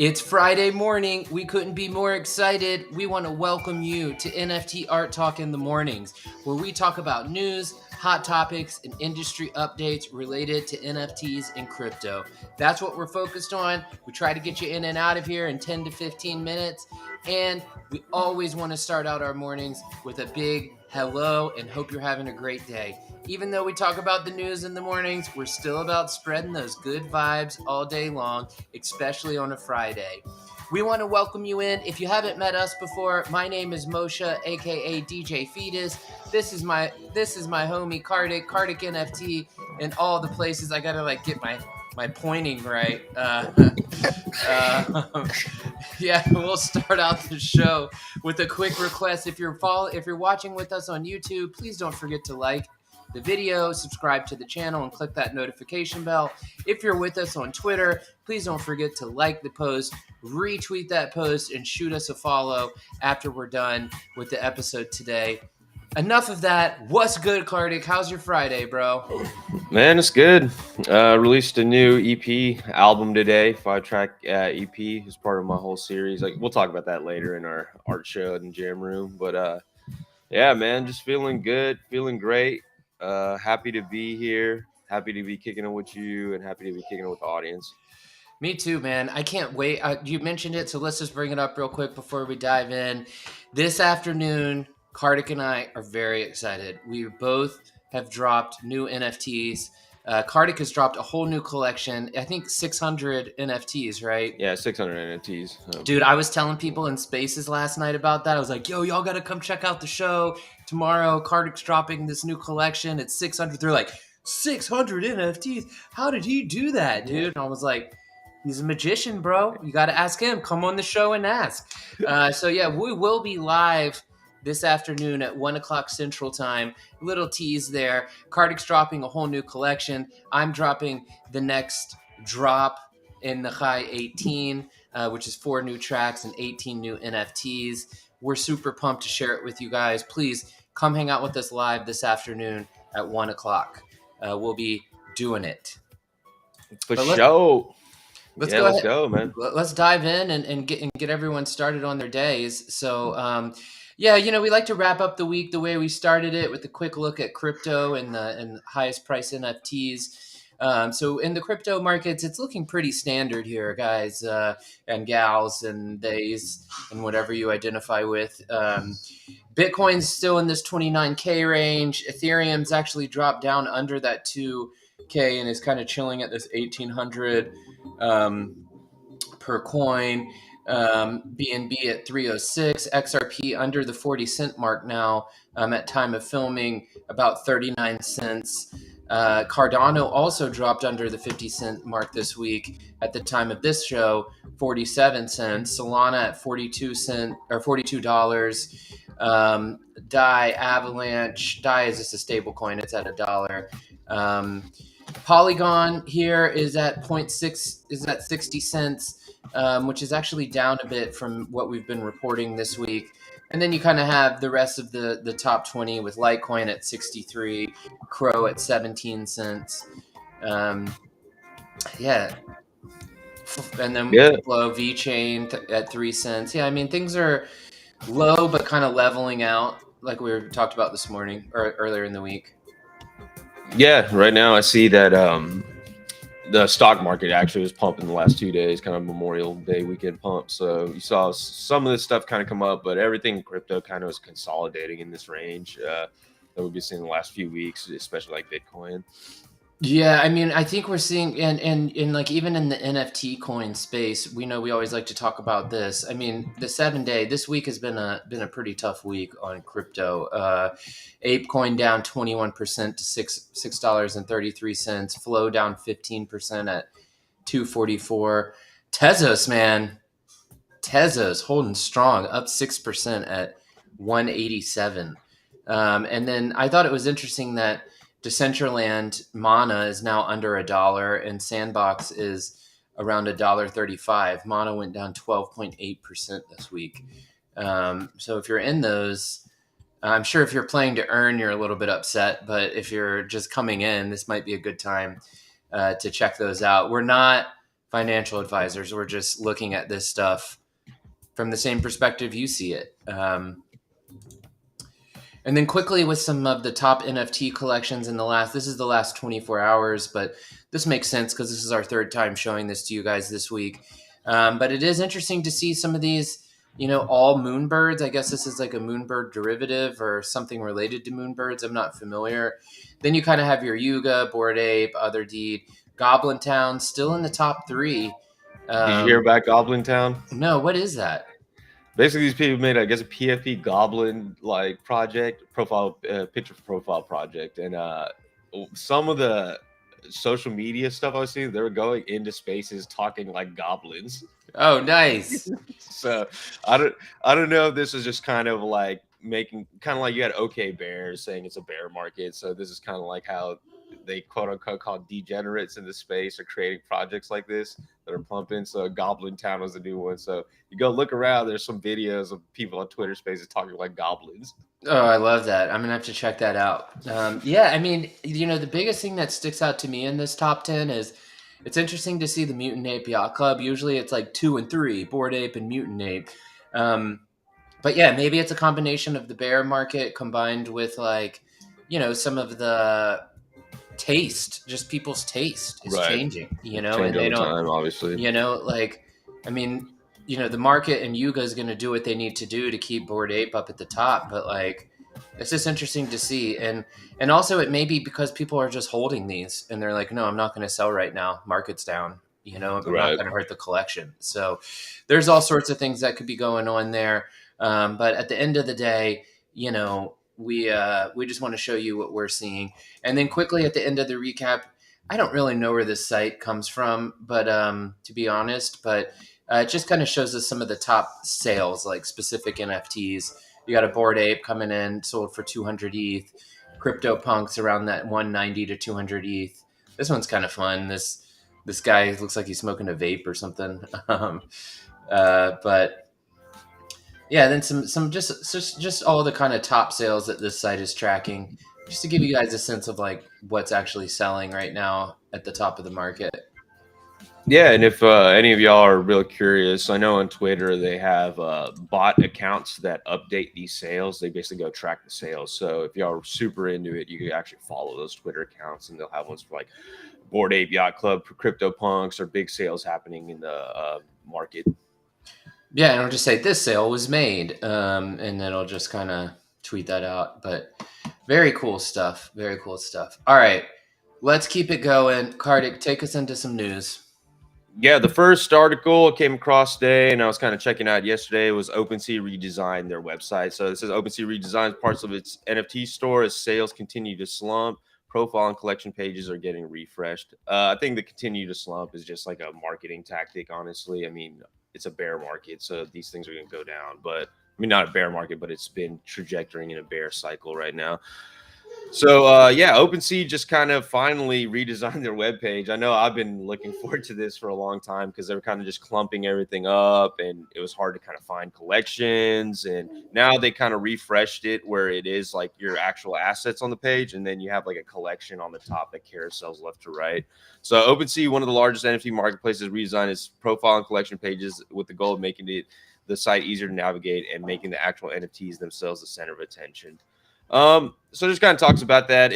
It's Friday morning. We couldn't be more excited. We want to welcome you to NFT Art Talk in the Mornings, where we talk about news, hot topics, and industry updates related to NFTs and crypto. That's what we're focused on. We try to get you in and out of here in 10 to 15 minutes. And we always want to start out our mornings with a big hello and hope you're having a great day. Even though we talk about the news in the mornings, we're still about spreading those good vibes all day long, especially on a Friday. We want to welcome you in. If you haven't met us before, my name is Moshe, aka DJ Fetus. This is my homie Karthik NFT, and all the places. I gotta get my pointing right. Yeah, we'll start out the show with a quick request. If you're watching with us on YouTube, please don't forget to like the video, subscribe to the channel, and click that notification bell. If you're with us on Twitter, please don't forget to like the post, retweet that post, and shoot us a follow after we're done with the episode today. Enough of that. What's good, Karthik? How's your Friday, bro? Man, it's good. Released a new EP album today, 5-track EP as part of my whole series. We'll talk about that later in our art show and jam room. But yeah, man, just feeling good, feeling great. Happy to be here. Happy to be kicking it with you, and happy to be kicking it with the audience. Me too, man. I can't wait. You mentioned it, so let's just bring it up real quick before we dive in. This afternoon, Karthik and I are very excited. We both have dropped new NFTs. Karthik has dropped a whole new collection. I think 600 NFTs, right? Yeah, 600 NFTs. Dude, I was telling people in Spaces last night about that. I was like, yo, y'all got to come check out the show. Tomorrow, Karthik's dropping this new collection. It's 600. They're like, 600 NFTs? How did he do that, dude? And I was like, he's a magician, bro. You got to ask him. Come on the show and ask. So, yeah, we will be live this afternoon at 1 o'clock Central Time. Little tease there. Karthik's dropping a whole new collection. I'm dropping the next drop in the High 18, which is 4 new tracks and 18 new NFTs. We're super pumped to share it with you guys. Please come hang out with us live this afternoon at 1 o'clock. We'll be doing it. For sure. Let's go, man. Let's dive in and get everyone started on their days. So, yeah, we like to wrap up the week the way we started it, with a quick look at crypto and the highest price NFTs. So in the crypto markets, it's looking pretty standard here, guys and gals and theys and whatever you identify with. Bitcoin's still in this 29K range. Ethereum's actually dropped down under that 2K and is kind of chilling at this 1,800 per coin. BNB at 306, XRP under the 40-cent mark now at time of filming, about 39 cents. Cardano also dropped under the 50-cent mark this week at the time of this show, 47 cents. Solana at 42 cents or $42. DAI, Avalanche, DAI is just a stable coin. It's at $1. Polygon here is at 0.6, is at 60 cents, which is actually down a bit from what we've been reporting this week. And then you kind of have the rest of the top 20 with Litecoin at 63, Crow at 17 cents. Yeah. And then Flow, VeChain at 3 cents. Yeah, I mean, things are low but kind of leveling out, like we talked about this morning or earlier in the week. Yeah, right now I see that the stock market actually was pumping the last 2 days, kind of Memorial Day weekend pump. So you saw some of this stuff kind of come up, but everything in crypto kind of is consolidating in this range that we've been seeing the last few weeks, especially like Bitcoin. Yeah, I mean, I think we're seeing, and like even in the NFT coin space, we always like to talk about this. I mean, the 7-day this week has been a pretty tough week on crypto. ApeCoin down 21% to $6.33. Flow down 15% at $2.44. Tezos, man, Tezos holding strong, up 6% at $1.87. And then I thought it was interesting that Decentraland Mana is now under $1 and Sandbox is around $1.35. Mana went down 12.8% this week. So if you're in those, I'm sure if you're playing to earn, you're a little bit upset. But if you're just coming in, this might be a good time to check those out. We're not financial advisors. We're just looking at this stuff from the same perspective you see it. And then quickly with some of the top NFT collections in this is the last 24 hours, but this makes sense because this is our third time showing this to you guys this week. But it is interesting to see some of these, all moonbirds. I guess this is like a moonbird derivative or something related to moonbirds. I'm not familiar. Then you kind of have your Yuga, Bored Ape, Other Deed, Goblin Town still in the top three. Did you hear about Goblin Town? No, what is that? Basically, these people made, I guess, a PFP Goblin like project, profile picture profile project, and some of the social media stuff I was seeing, they were going into spaces talking like goblins. Oh, nice. So I don't know if this is just kind of like making kind of like you had OK Bears saying it's a bear market. So this is kind of like how they quote unquote call degenerates in the space or creating projects like this that are pumping. So Goblin Town was a new one. So you go look around, there's some videos of people on Twitter spaces talking like goblins. Oh, I love that. I'm gonna have to check that out. Yeah, I mean, the biggest thing that sticks out to me in this top 10 is it's interesting to see the Mutant Ape Yacht Club. Usually it's like 2 and 3, Bored Ape and Mutant Ape. But yeah, maybe it's a combination of the bear market combined with like, some of the taste, just people's taste is Right. changing, Change and they over don't, time, obviously. like, I mean, the market and Yuga is going to do what they need to do to keep Bored Ape up at the top, but like, it's just interesting to see, and also it may be because people are just holding these and they're like, no, I'm not going to sell right now. Market's down. I'm not Right. going to hurt the collection. So there's all sorts of things that could be going on there. But at the end of the day, we just want to show you what we're seeing. And then quickly at the end of the recap, I don't really know where this site comes from, but to be honest, but it just kind of shows us some of the top sales, like specific NFTs. You got a Bored Ape coming in, sold for 200 ETH. CryptoPunks around that 190 to 200 ETH. This one's kind of fun. This guy looks like he's smoking a vape or something. But yeah, then some just all the kind of top sales that this site is tracking, just to give you guys a sense of like what's actually selling right now at the top of the market. Yeah, and if any of y'all are real curious, I know on Twitter they have bot accounts that update these sales. They basically go track the sales. So if y'all are super into it, you can actually follow those Twitter accounts, and they'll have ones for like Bored Ape Yacht Club, for CryptoPunks, or big sales happening in the market. Yeah, and it'll just say this sale was made, and then it'll just kind of tweet that out. But very cool stuff. Very cool stuff. All right, let's keep it going. Karthik, take us into some news. Yeah, the first article came across today, and I was kind of checking out yesterday, was Opensea Redesign, their website. So this is Opensea Redesign parts of its NFT store as sales continue to slump. Profile and collection pages are getting refreshed. I think the continue to slump is just like a marketing tactic, honestly. I mean, it's a bear market, so these things are going to go down. But I mean, not a bear market, but it's been trajectorying in a bear cycle right now. So yeah, OpenSea just kind of finally redesigned their webpage. I know I've been looking forward to this for a long time because they were kind of just clumping everything up, and it was hard to kind of find collections. And now they kind of refreshed it where it is like your actual assets on the page, and then you have like a collection on the top that carousels left to right. So OpenSea, one of the largest NFT marketplaces, redesigned its profile and collection pages with the goal of making the site easier to navigate and making the actual NFTs themselves the center of attention. So just kind of talks about that.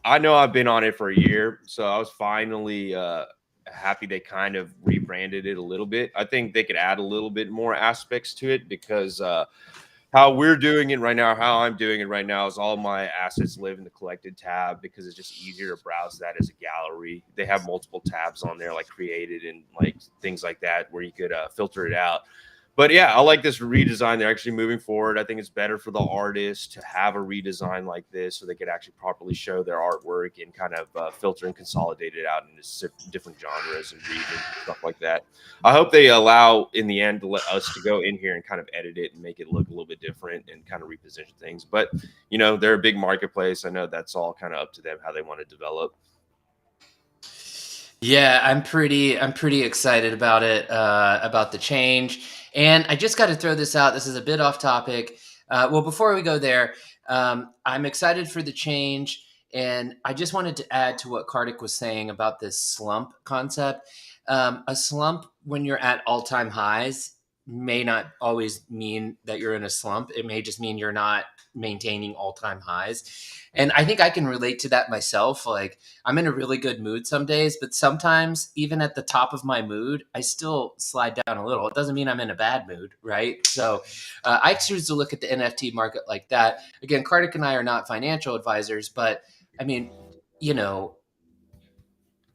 I know I've been on it for a year, so I was finally happy they kind of rebranded it a little bit. I think they could add a little bit more aspects to it because how we're doing it right now, how I'm doing it right now is all my assets live in the collected tab because it's just easier to browse that as a gallery. They have multiple tabs on there, like created and like things like that, where you could filter it out. But yeah, I like this redesign. They're actually moving forward. I think it's better for the artists to have a redesign like this so they could actually properly show their artwork and kind of filter and consolidate it out into different genres and regions and stuff like that. I hope they allow in the end to let us to go in here and kind of edit it and make it look a little bit different and kind of reposition things. But, they're a big marketplace. I know that's all kind of up to them how they want to develop. Yeah, I'm pretty excited about it, about the change. And I just got to throw this out. This is a bit off topic. Well, before we go there, I'm excited for the change. And I just wanted to add to what Karthik was saying about this slump concept. A slump when you're at all-time highs may not always mean that you're in a slump. It may just mean you're not maintaining all-time highs. And I think I can relate to that myself. Like, I'm in a really good mood some days, but sometimes even at the top of my mood, I still slide down a little. It doesn't mean I'm in a bad mood, right? So I choose to look at the NFT market like that. Again, Kartik and I are not financial advisors, but I mean, you know,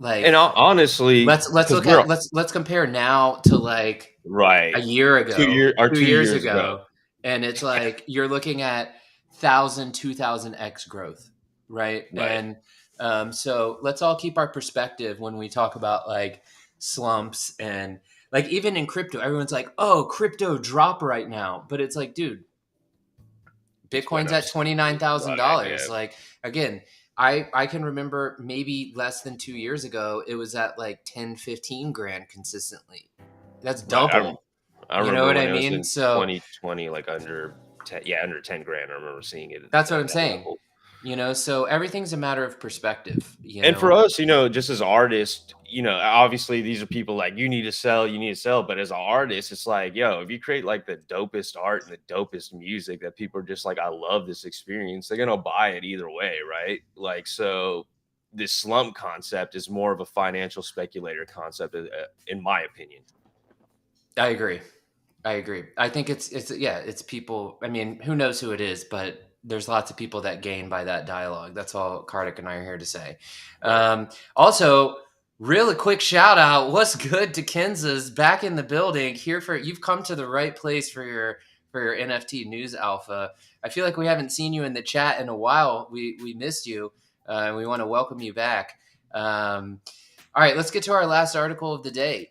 And like, honestly, let's because look we're at let's compare now to like a right year ago, 2 2 years years ago, ago, and it's like you're looking at 1,000, 2,000x growth, right? right. And so let's all keep our perspective when we talk about like slumps. And like even in crypto, everyone's like, "Oh, crypto drop right now," but it's like, dude, It's went Bitcoin's up at so right, yeah, $29,000. Like again, I can remember maybe less than 2 years ago, it was at like 10, 15 grand consistently. That's right. double. I You know remember what when I it was mean? in So 2020, like under 10, yeah, under 10 grand. I remember seeing it that's what at I'm that saying. level. So everything's a matter of perspective, And for us, just as artists, obviously these are people like you need to sell. But as an artist, it's like, yo, if you create like the dopest art and the dopest music that people are just like, I love this experience, they're gonna buy it either way, right? Like, so this slump concept is more of a financial speculator concept, in my opinion. I agree. I agree. I think it's yeah, it's people. I mean, who knows who it is, but there's lots of people that gain by that dialogue. That's all Kartik and I are here to say. Right. Also, really quick shout out. What's good to Kenza's back in the building here for you've come to the right place for your NFT news alpha. I feel like we haven't seen you in the chat in a while. We missed you. And we want to welcome you back. All right, let's get to our last article of the day.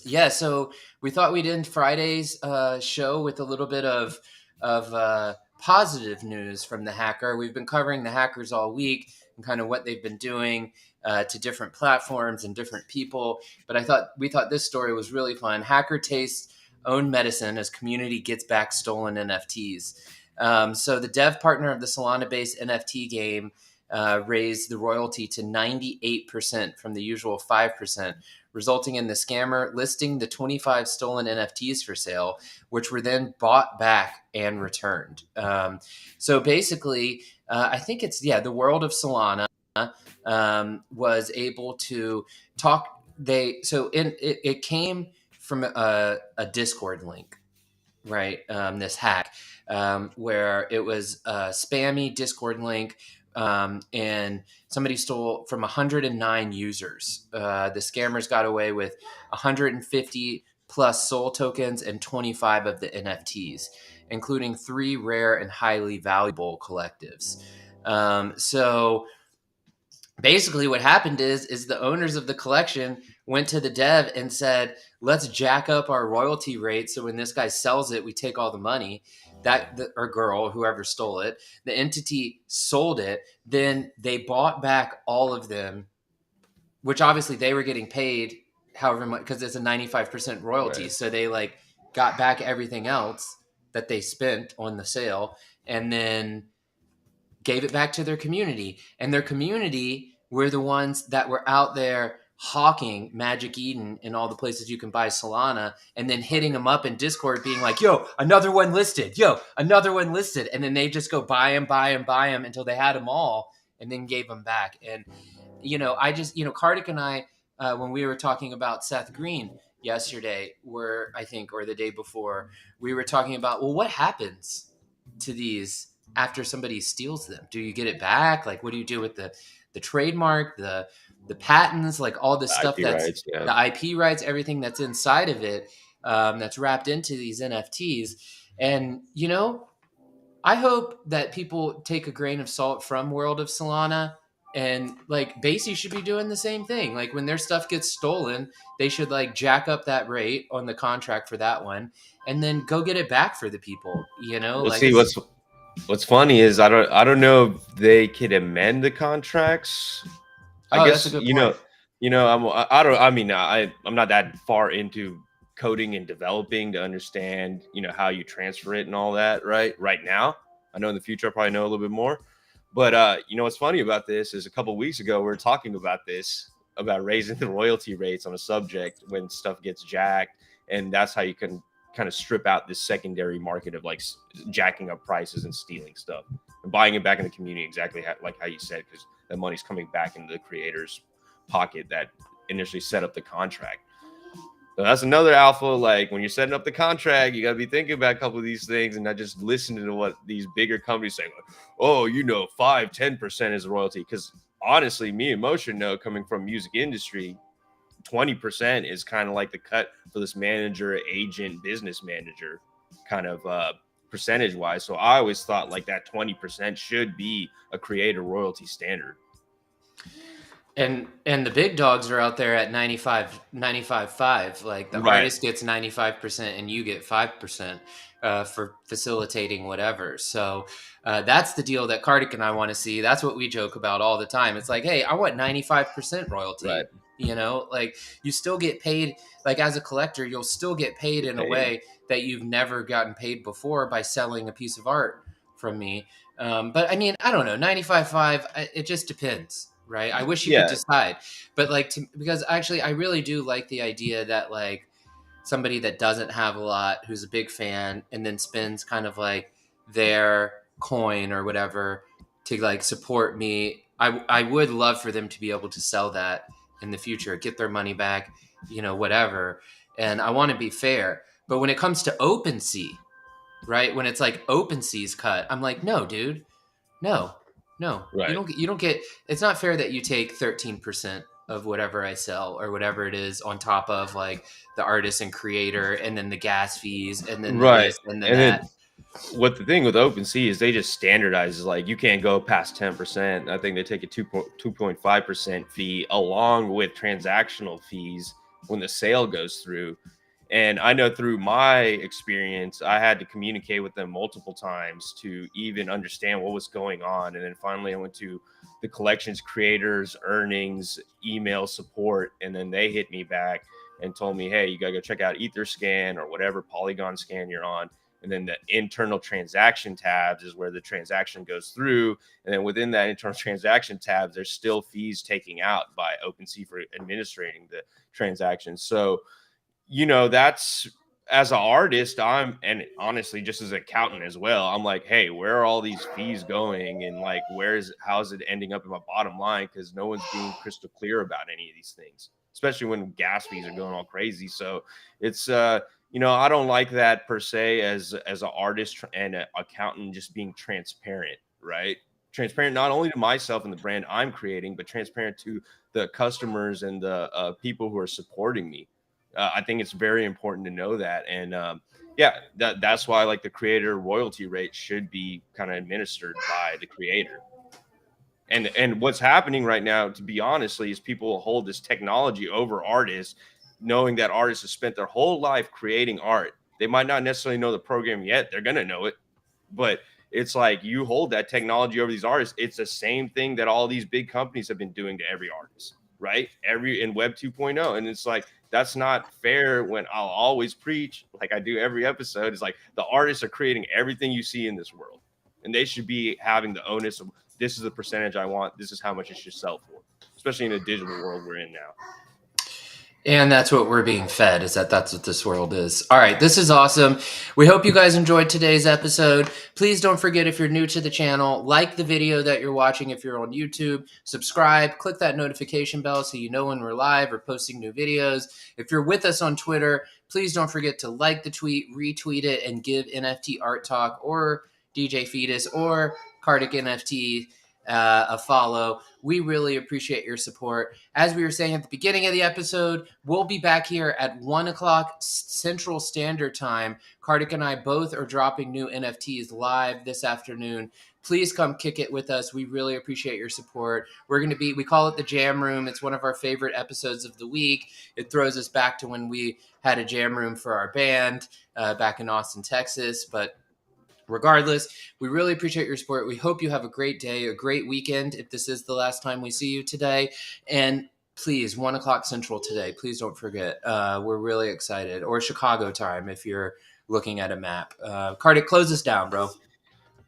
Yeah, so we thought we'd end Friday's show with a little bit of positive news from the hacker. We've been covering the hackers all week and kind of what they've been doing to different platforms and different people. But we thought this story was really fun. Hacker tastes own medicine as community gets back stolen NFTs. So the dev partner of the Solana-based NFT game raised the royalty to 98% from the usual 5%, resulting in the scammer listing the 25 stolen NFTs for sale, which were then bought back and returned. So basically, I think it's, yeah, the world of Solana was able to talk. It came from a Discord link, right? This hack where it was a spammy Discord link, and somebody stole from 109 users. The scammers got away with 150 plus soul tokens and 25 of the NFTs, including 3 rare and highly valuable collectives. So basically what happened is the owners of the collection went to the dev and said, let's jack up our royalty rate so when this guy sells it we take all the money. Or girl, whoever stole it, the entity sold it, then they bought back all of them, which obviously they were getting paid however much because it's a 95% royalty, Right. so they like got back everything else that they spent on the sale and then gave it back to their community. And their community were the ones that were out there hawking Magic Eden in all the places you can buy Solana, and then hitting them up in Discord being like, yo, another one listed, yo, another one listed. And then they just go buy them, buy them, buy them until they had them all and then gave them back. And, Kartik and I, when we were talking about Seth Green yesterday, or the day before, we were talking about, well, what happens to these after somebody steals them? Do you get it back? Like, what do you do with the trademark, the patents, like all the stuff IP that's rights, yeah. the IP rights, everything that's inside of it, that's wrapped into these NFTs? And I hope that people take a grain of salt from World of Solana, and like Basie should be doing the same thing. Like when their stuff gets stolen, they should like jack up that rate on the contract for that one and then go get it back for the people. Let's Like see it's what's funny is I don't know if they could amend the contracts. I oh, that's a guess good point. I don't I mean I'm not that far into coding and developing to understand how you transfer it and all that right now. I know in the future I'll probably know a little bit more. But what's funny about this is a couple of weeks ago we were talking about this about raising the royalty rates on a subject when stuff gets jacked, and that's how you can kind of strip out this secondary market of like jacking up prices and stealing stuff and buying it back in the community, exactly like how you said, because that money's coming back into the creator's pocket that initially set up the contract. So that's another alpha. Like when you're setting up the contract, you got to be thinking about a couple of these things and not just listening to what these bigger companies say. Like, oh, 5-10% is royalty. Because honestly, me and Moshe know, coming from music industry, 20% is kind of like the cut for this manager, agent, business manager kind of percentage wise. So I always thought like that 20% should be a creator royalty standard. And the big dogs are out there at 95.5. Like the Right. artist gets 95% and you get 5% for facilitating whatever. So that's the deal that Karthik and I want to see. That's what we joke about all the time. It's like, hey, I want 95% royalty. Right. Like you still get paid. Like as a collector, you'll still get paid in a way that you've never gotten paid before by selling a piece of art from me. But I mean, I don't know, 95.5. It just depends. Right. I wish you could decide, but like, because actually I really do like the idea that like somebody that doesn't have a lot, who's a big fan and then spends kind of like their coin or whatever to like support me. I would love for them to be able to sell that in the future, get their money back, whatever. And I want to be fair, but when it comes to OpenSea, right. When it's like OpenSea's cut, I'm like, no, dude, no, Right. you don't get, it's not fair that you take 13% of whatever I sell or whatever it is on top of like the artist and creator and then the gas fees and then this and then that. What the thing with OpenSea is they just standardize, like you can't go past 10%. I think they take a 2.5% fee along with transactional fees when the sale goes through. And I know through my experience, I had to communicate with them multiple times to even understand what was going on. And then finally I went to the collections creators, earnings, email support, and then they hit me back and told me, hey, you got to go check out Etherscan or whatever Polygon scan you're on. And then the internal transaction tabs is where the transaction goes through. And then within that internal transaction tabs, there's still fees taking out by OpenSea for administrating the transaction. So, that's, as an artist, and honestly, just as an accountant as well, I'm like, hey, where are all these fees going? And like, how's it ending up in my bottom line? Because no one's being crystal clear about any of these things, especially when gas fees are going all crazy. So it's, I don't like that per se as an artist and an accountant, just being transparent, right? Transparent not only to myself and the brand I'm creating, but transparent to the customers and the people who are supporting me. I think it's very important to know that. And that's why like the creator royalty rate should be kind of administered by the creator. And what's happening right now, to be honestly, is people hold this technology over artists, knowing that artists have spent their whole life creating art. They might not necessarily know the program yet. They're going to know it. But it's like you hold that technology over these artists. It's the same thing that all these big companies have been doing to every artist, right? In Web 2.0. And it's like, that's not fair. When I'll always preach, like I do every episode, is like the artists are creating everything you see in this world. And they should be having the onus of, this is the percentage I want. This is how much it should sell for, especially in the digital world we're in now. And that's what we're being fed, is that's what this world is. All right, this is awesome. We hope you guys enjoyed today's episode. Please don't forget, if you're new to the channel, like the video that you're watching if you're on YouTube, subscribe, click that notification bell so you know when we're live or posting new videos. If you're with us on Twitter, please don't forget to like the tweet, retweet it, and give NFT Art Talk or DJ Fetus or Karthik NFT a follow. We really appreciate your support. As we were saying at the beginning of the episode, we'll be back here at 1 o'clock Central Standard Time. Karthik and I both are dropping new NFTs live this afternoon. Please come kick it with us. We really appreciate your support. We call it the Jam Room. It's one of our favorite episodes of the week. It throws us back to when we had a jam room for our band back in Austin, Texas. But regardless, we really appreciate your support. We hope you have a great day, a great weekend, if this is the last time we see you today. And please, 1 o'clock Central today. Please don't forget. We're really excited. Or Chicago time if you're looking at a map. Karthik, close us down, bro.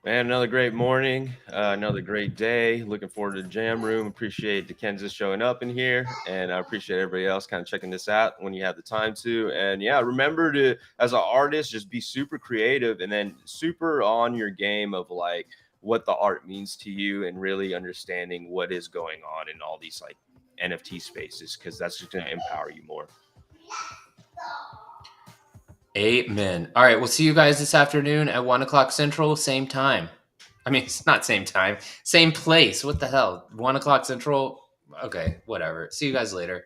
Man, another great morning, another great day. Looking forward to the jam room. Appreciate Dickensis showing up in here, and I appreciate everybody else kind of checking this out when you have the time to. And yeah, remember to, as an artist, just be super creative and then super on your game of like what the art means to you and really understanding what is going on in all these like NFT spaces, because that's just going to empower you more. Amen. All right, we'll see you guys this afternoon at 1 o'clock Central, same time. I mean, it's not same time, same place. What the hell? 1 o'clock Central. Okay, whatever. See you guys later.